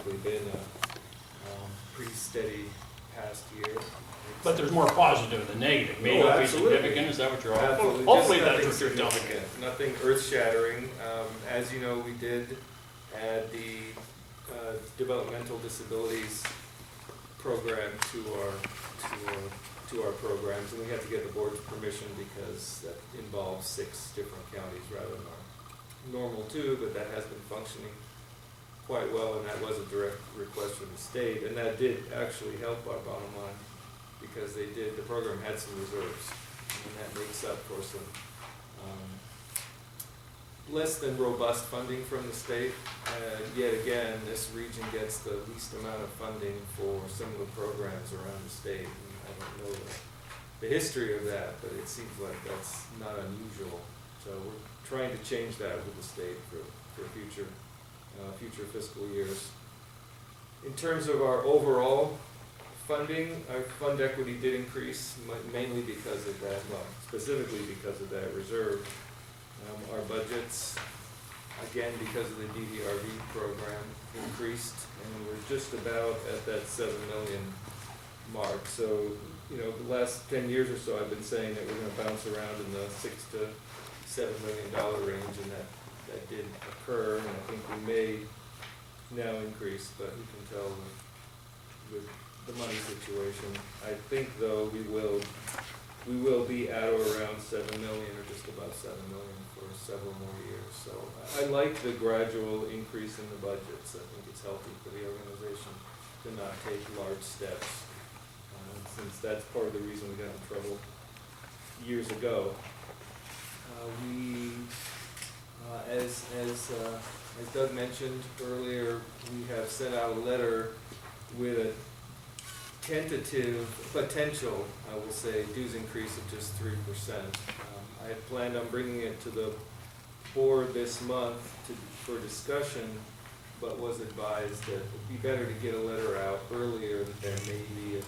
historically been a pretty steady past year. But there's more positive than negative. May Oh, not be absolutely. significant, is that what you're Absolutely. hopefully Just that's nothing what you're telling me. significant, nothing earth-shattering. As you know, we did add the developmental disabilities program to our programs, and we had to get the board's permission because that involves 6 different counties rather than our normal 2, but that has been functioning quite well, and that was a direct request from the state, and that did actually help our bottom line because the program had some reserves, and that makes up for some less than robust funding from the state. Yet again, this region gets the least amount of funding for some of the programs around the state. And I don't know the history of that, but it seems like that's not unusual. So we're trying to change that with the state for future fiscal years. In terms of our overall funding, our fund equity did increase mainly because of that, well, specifically because of that reserve. Our budgets, again, because of the DDRV program, increased, and we're just about at that 7 million mark. So, you know, the last 10 years or so, I've been saying that we're going to bounce around in the $6 to $7 million range, and that did occur, and I think we may now increase, but you can tell with the money situation. I think, though, we will be at or around 7 million or just above 7 million for several more years. So I like the gradual increase in the budgets. I think it's healthy for the organization to not take large steps, since that's part of the reason we got in trouble years ago. As Doug mentioned earlier, we have sent out a letter with a tentative potential, I will say, dues increase of just 3%. I had planned on bringing it to the board this month for discussion, but was advised that it would be better to get a letter out earlier that there may be a 3%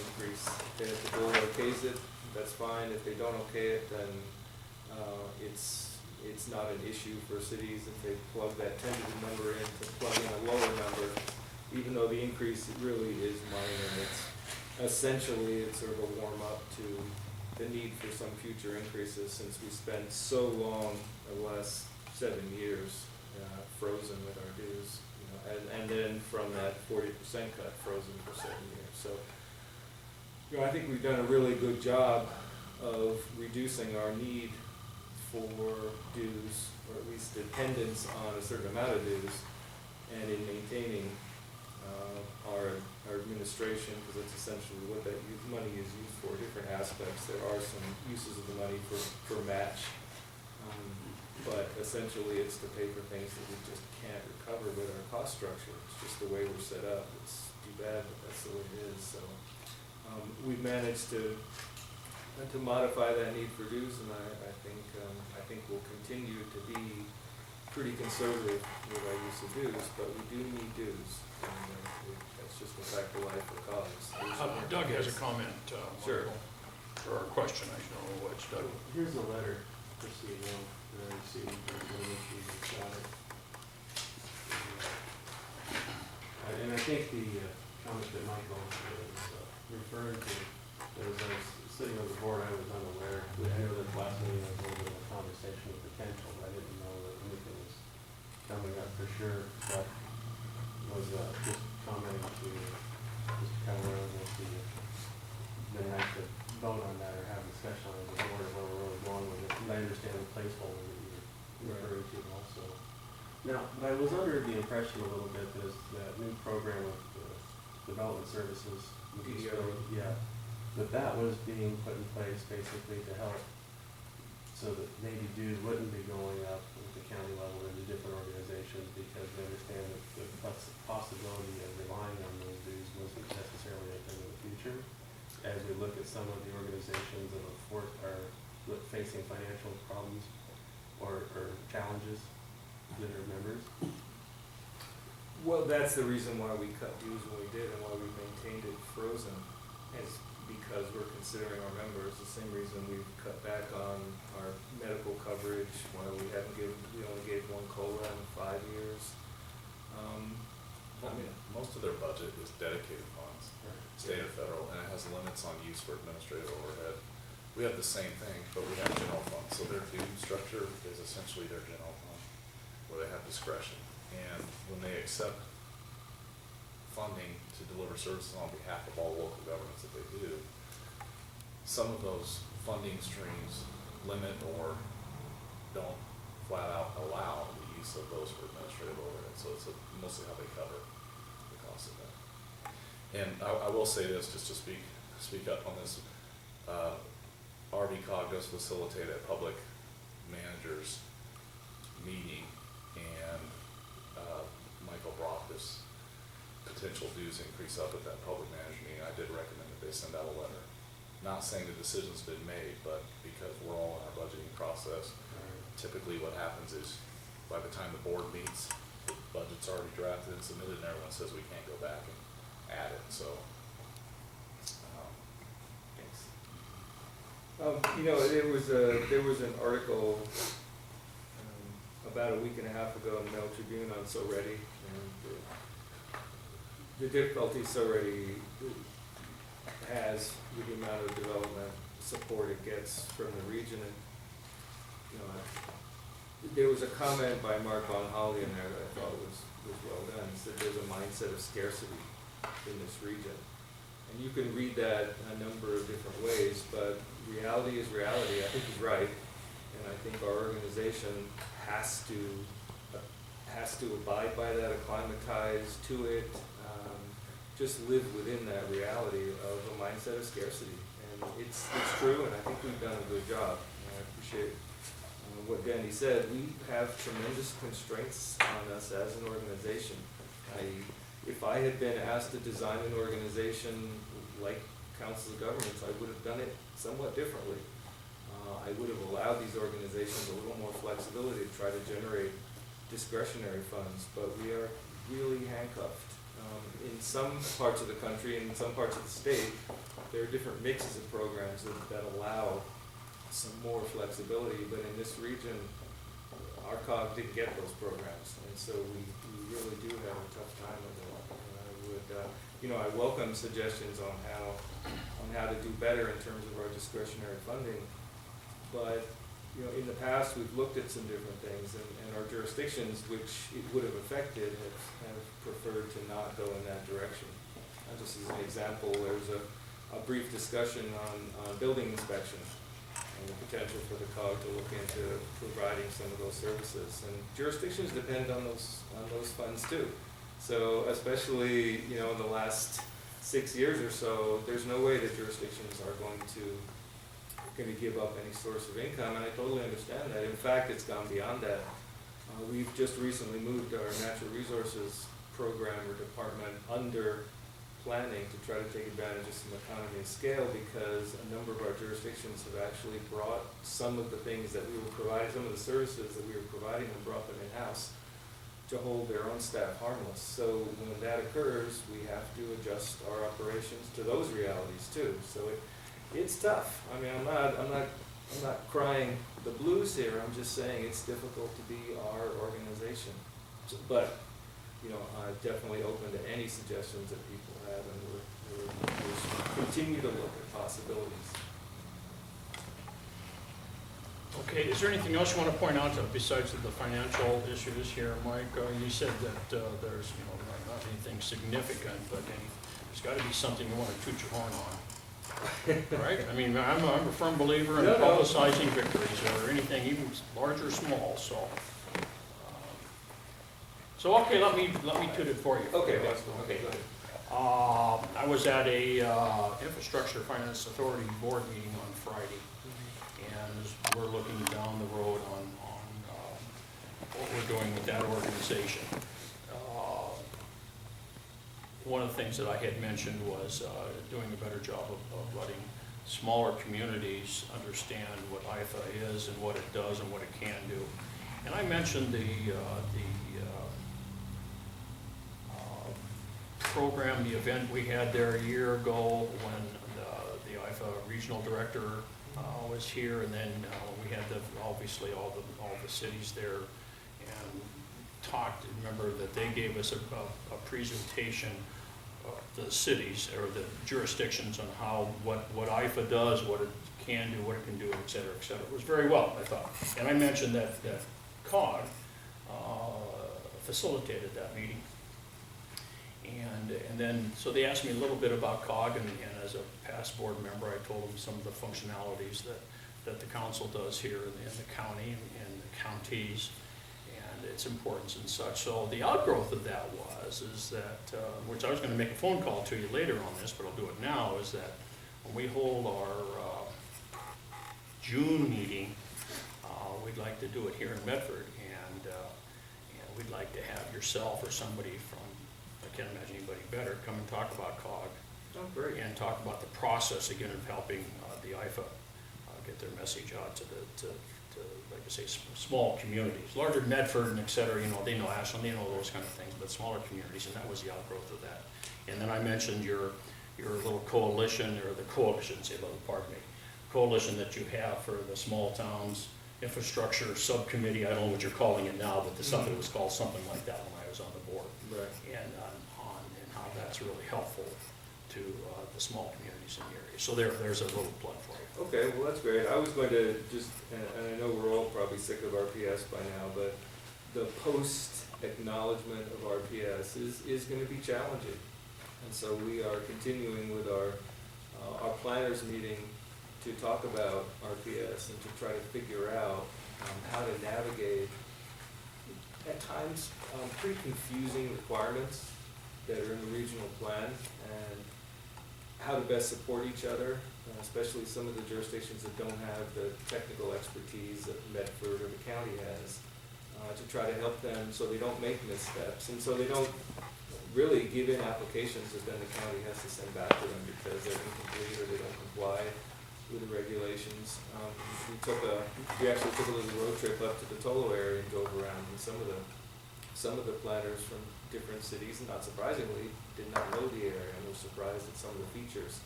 increase. And if the board okays it, that's fine. If they don't okay it, then it's not an issue for cities if they plug that tentative number in to plug in a lower number. Even though the increase really is minor, it's sort of a warm-up to the need for some future increases, since we spent so long, the last 7 years, frozen with our dues, you know, and then from that 40% cut, frozen for 7 years. So, you know, I think we've done a really good job of reducing our need for dues, or at least dependence on a certain amount of dues, and in maintaining our administration, because that's essentially what that money is used for, different aspects. There are some uses of the money for match, but essentially it's to pay for things that we just can't recover with our cost structure. It's just the way we're set up. It's too bad, but that's the way it is. So we've managed to modify that need for dues, and I think we'll continue to be pretty conservative with our use of dues, but we do need dues. And that's just a fact of life for COGS. Doug has a comment. Sure. Or a question, I don't know which, Doug. Here's a letter, just so you know, that I received from the got it. And I think the comment that Michael was referring to, as I was sitting on the board, I was unaware. I know that last meeting was a little bit of a conversation of potential. I didn't know that anything was coming up for sure, but was just commenting to Mr. Cavallaro that the night to vote on that or have discussion on it, the board of where we're really going with it. And I understand the placeholder that you're referring to also. Now, but I was under the impression a little bit that that new program of development services, that was being put in place basically to help so that maybe dues wouldn't be going up at the county level into different organizations, because they understand that the possibility of relying on those dues wasn't necessarily a thing in the future. As we look at some of the organizations that are facing financial problems or challenges that are members. Well, that's the reason why we cut dues when we did and why we maintained it frozen, is because we're considering our members. The same reason we've cut back on our medical coverage, why we only gave one COLA in 5 years. mean, most of their budget is dedicated funds, state or federal, and it has limits on use for administrative overhead. We have the same thing, but we have general funds, so their due structure is essentially their general fund, where they have discretion. And when they accept funding to deliver services on behalf of all local governments that they do, some of those funding streams limit or don't flat out allow the use of those for administrative overhead, so it's mostly how they cover the cost of that. And I will say this, just to speak up on this, RVCOG does facilitate a public managers meeting, and Michael brought this potential dues increase up at that public manager meeting. I did recommend that they send out a letter. Not saying the decision's been made, but because we're all in our budgeting process, typically what happens is by the time the board meets, the budget's already drafted and submitted, and everyone says we can't go back and add it, so. There was an article about a week and a half ago in the Mail Tribune on So Ready, and the difficulty So Ready has with the amount of development support it gets from the region. And there was a comment by Mark Von Holly in there that I thought was well done. He said there's a mindset of scarcity in this region. And you can read that a number of different ways, but reality is reality. I think he's right. And I think our organization has to abide by that, acclimatize to it, just live within that reality of a mindset of scarcity. And it's true, and I think we've done a good job. And I appreciate what Danny said. We have tremendous constraints on us as an organization. If I had been asked to design an organization like Council of Governments, I would have done it somewhat differently. I would have allowed these organizations a little more flexibility to try to generate discretionary funds, but we are really handcuffed. In some parts of the country, and in some parts of the state, there are different mixes of programs that allow some more flexibility, but in this region, our COG didn't get those programs, and so we really do have a tough time with it. And I would, I welcome suggestions on how to do better in terms of our discretionary funding, but in the past, we've looked at some different things, and our jurisdictions, which it would have affected, have preferred to not go in that direction. Just as an example, there's a brief discussion on building inspection and the potential for the COG to look into providing some of those services. And jurisdictions depend on those funds too. So especially, in the last 6 years or so, there's no way that jurisdictions are going to give up any source of income, and I totally understand that. In fact, it's gone beyond that. We've just recently moved our natural resources program or department under planning to try to take advantage of some economy of scale, because a number of our jurisdictions have actually brought some of the things that we were providing, some of the services that we were providing, and brought them in-house to hold their own staff harmless. So when that occurs, we have to adjust our operations to those realities too. So it's tough. I mean, I'm not crying the blues here. I'm just saying it's difficult to be our organization. But I'm definitely open to any suggestions that people have, and we'll continue to look at possibilities. Okay, is there anything else you want to point out besides the financial issues here, Mike? You said that there's not anything significant, but there's got to be something you want to toot your horn on. Right? I mean, I'm a firm believer in publicizing victories or anything, even large or small. So okay, let me toot it for you. Okay, that's cool. Okay, go ahead. I was at a Infrastructure Finance Authority board meeting on Friday, and we're looking down the road on what we're doing with that organization. One of the things that I had mentioned was doing a better job of letting smaller communities understand what IFA is and what it does and what it can do. And I mentioned the program, the event we had there a year ago when the IFA regional director was here, and then we had obviously all the cities there, and talked, remember that they gave us a presentation of the cities or the jurisdictions on how, what IFA does, what it can do, what it can do, et cetera, et cetera. It was very well, I thought. And I mentioned that COG facilitated that meeting. And then, so they asked me a little bit about COG, and as a past board member, I told them some of the functionalities that the council does here in the county and the counties, and its importance and such. So the outgrowth of that is that, which I was going to make a phone call to you later on this, but I'll do it now, is that when we hold our June meeting, we'd like to do it here in Medford, and we'd like to have yourself or somebody from, I can't imagine anybody better, come and talk about COG. Oh, great. And talk about the process, again, of helping the IFA get their message out to like I say, small communities. Larger Medford and et cetera, you know, they know Ashland, they know those kind of things, but smaller communities, and that was the outgrowth of that. And then I mentioned your little coalition, or the coalition, say, little, pardon me, coalition that you have for the small towns infrastructure subcommittee. I don't know what you're calling it now, but the stuff, it was called something like that when I was on the board. Right. And and how that's really helpful to the small communities in the area. So there's a little plug for you. Okay, well, that's great. I was going to just, and I know we're all probably sick of RPS by now, but the post-acknowledgement of RPS is going to be challenging. And so we are continuing with our planners meeting to talk about RPS and to try to figure out how to navigate, at times, pretty confusing requirements that are in the regional plan, and how to best support each other, especially some of the jurisdictions that don't have the technical expertise that Medford or the county has, to try to help them so they don't make missteps, and so they don't really give in applications that then the county has to send back to them because they're incomplete or they don't comply with the regulations. We actually took a little road trip up to the Tolo area and drove around, and some of the planners from different cities, and not surprisingly, did not know the area and were surprised at some of the features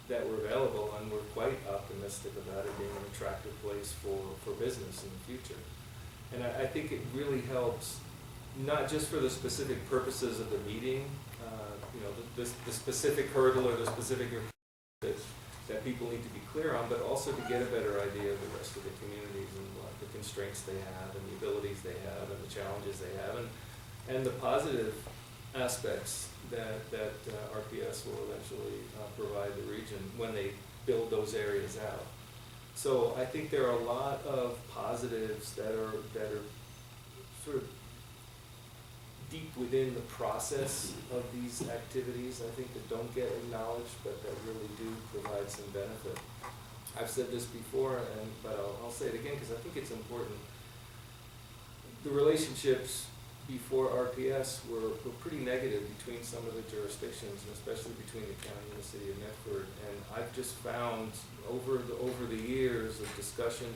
that were available, and were quite optimistic about it being an attractive place for business in the future. And I think it really helps, not just for the specific purposes of the meeting, the specific hurdle or the specific that people need to be clear on, but also to get a better idea of the rest of the communities and the constraints they have and the abilities they have and the challenges they have and the positive aspects that RPS will eventually provide the region when they build those areas out. So I think there are a lot of positives that are sort of deep within the process of these activities, I think, that don't get acknowledged, but that really do provide some benefit. I've said this before, but I'll say it again because I think it's important. The relationships before RPS were pretty negative between some of the jurisdictions, and especially between the county and the city of Medford. And I've just found over the years of discussion,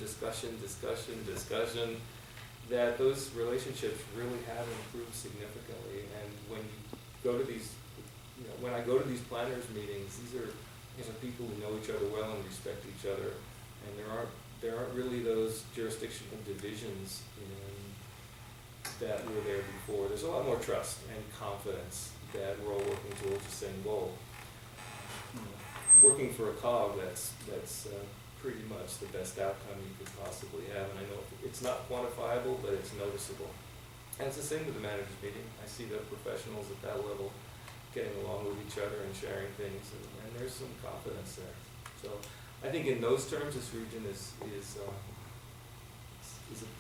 that those relationships really have improved significantly. And when you go to these, when I go to these planners meetings, these are people who know each other well and respect each other, and there aren't really those jurisdictional divisions that were there before. There's a lot more trust and confidence that we're all working towards the same goal. Working for a COG, that's pretty much the best outcome you could possibly have. And I know it's not quantifiable, but it's noticeable. And it's the same with the managers meeting. I see the professionals at that level getting along with each other and sharing things, and there's some confidence there. So I think in those terms, this region is a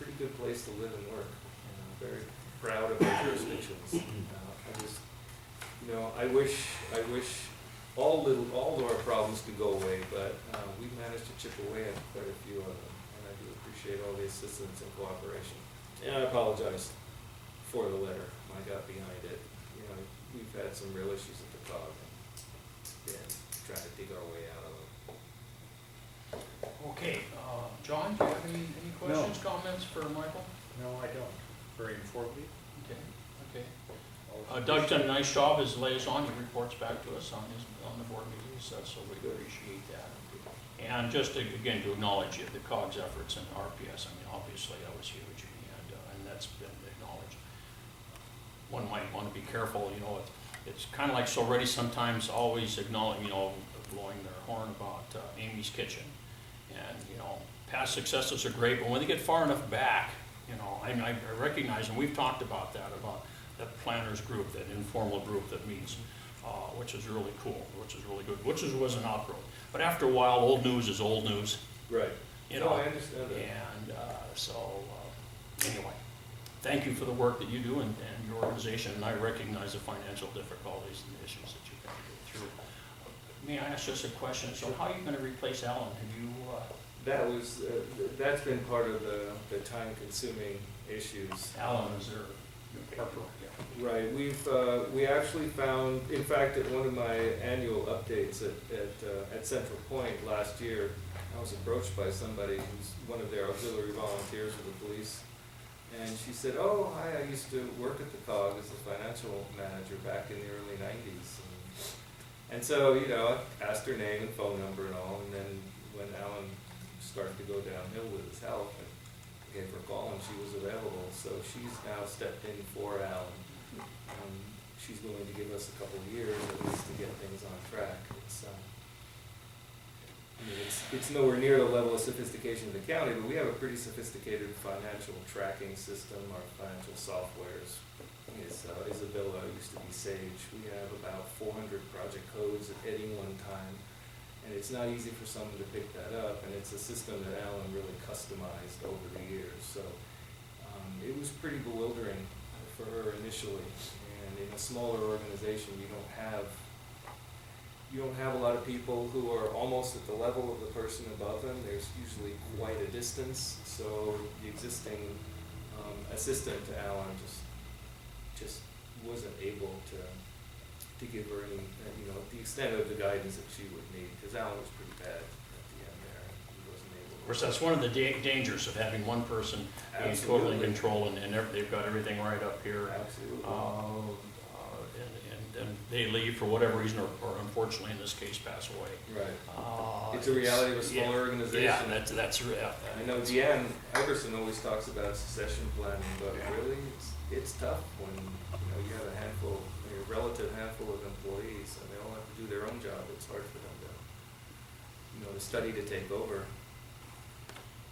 pretty good place to live and work. And I'm very proud of our jurisdictions. I wish all of our problems could go away, but we've managed to chip away at quite a few of them, and I do appreciate all the assistance and cooperation. And I apologize for the letter. I got behind it. We've had some real issues at the COG, and trying to dig our way out of them. Okay, John, do you have any questions, comments for Michael? No, I don't. Very informative. Okay. Doug's done a nice job as liaison. He reports back to us on the board meetings, so we appreciate that. And just to acknowledge the COG's efforts in RPS. I mean, obviously that was huge, and that's been acknowledged. one might want to be careful, you know, it's kind of like so ready sometimes always acknowledging, you know, blowing their horn about Amy's Kitchen. And, you know, past successes are great, but when they get far enough back, you know, I recognize, and we've talked about that that planners group, that informal group that meets, which is really cool, which is really good, which was an outgrowth. But after a while, old news is old news. Right. You No, know, I understand that. and anyway, thank you for the work that you do and your organization, and I recognize the financial difficulties and the issues that you've got to go through. May I ask just a question? So how are you going to replace Alan? Have you, That's been part of the time-consuming issues. Alan is there? Right, we actually found, in fact, at one of my annual updates at Central Point last year, I was approached by somebody who's one of their auxiliary volunteers for the police. And she said, oh, hi, I used to work at the COG as a financial manager back in the early 90s. And so, you know, I asked her name and phone number and all, and then when Alan started to go downhill with his health, I gave her a call and she was available. So she's now stepped in for Alan. She's willing to give us a couple of years at least to get things on track. It's nowhere near the level of sophistication of the county, but we have a pretty sophisticated financial tracking system. Our financial softwares is Isabella, used to be Sage. We have about 400 project codes at any one time, and it's not easy for someone to pick that up, and it's a system that Alan really customized over the years. So it was pretty bewildering for her initially, and in a smaller organization you don't have a lot of people who are almost at the level of the person above them. There's usually quite a distance, so the existing assistant to Alan just wasn't able to give her any, you know, the extent of the guidance that she would need, because Alan was pretty bad at the end there. He wasn't able to. Of course, that's one of the dangers of having one person being totally in control, and they've got everything right up here. Absolutely. And they leave for whatever reason, or unfortunately in this case, pass away. Right. It's a reality of a smaller organization. Yeah, that's real. I know Deanne Everson always talks about succession planning, but Yeah. really, it's tough when you have a relative handful of employees, and they all have to do their own job. It's hard for them to study to take over.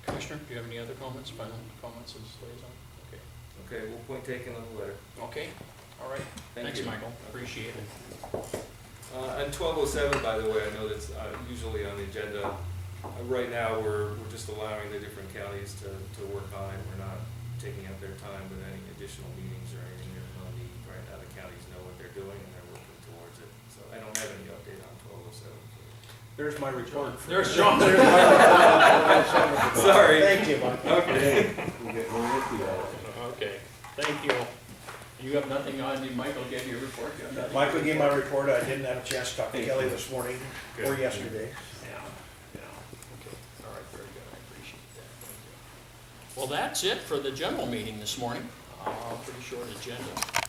Commissioner, do you have any other comments, final comments as liaison? Okay. Okay, we'll point taken on the letter. Okay, all right. Thank Thanks, you. Michael, appreciate it. And 1207, by the way, I know that's usually on the agenda. Right now, we're just allowing the different counties to work on it. We're not taking up their time with any additional meetings or anything. There's no need. Right now, the counties know what they're doing and they're working towards it. So I don't have any update on 1207. There's my report. There's John. There's my report. Sorry. Thank you, Mike. Okay. Okay, thank you. You have nothing on, Michael gave you a report? You have nothing? Michael gave my report. I didn't have a chance to talk to Kelly this morning or Good. yesterday. Yeah, okay, all right, very good, I appreciate that, thank you. Well, that's it for the general meeting this morning, pretty short agenda.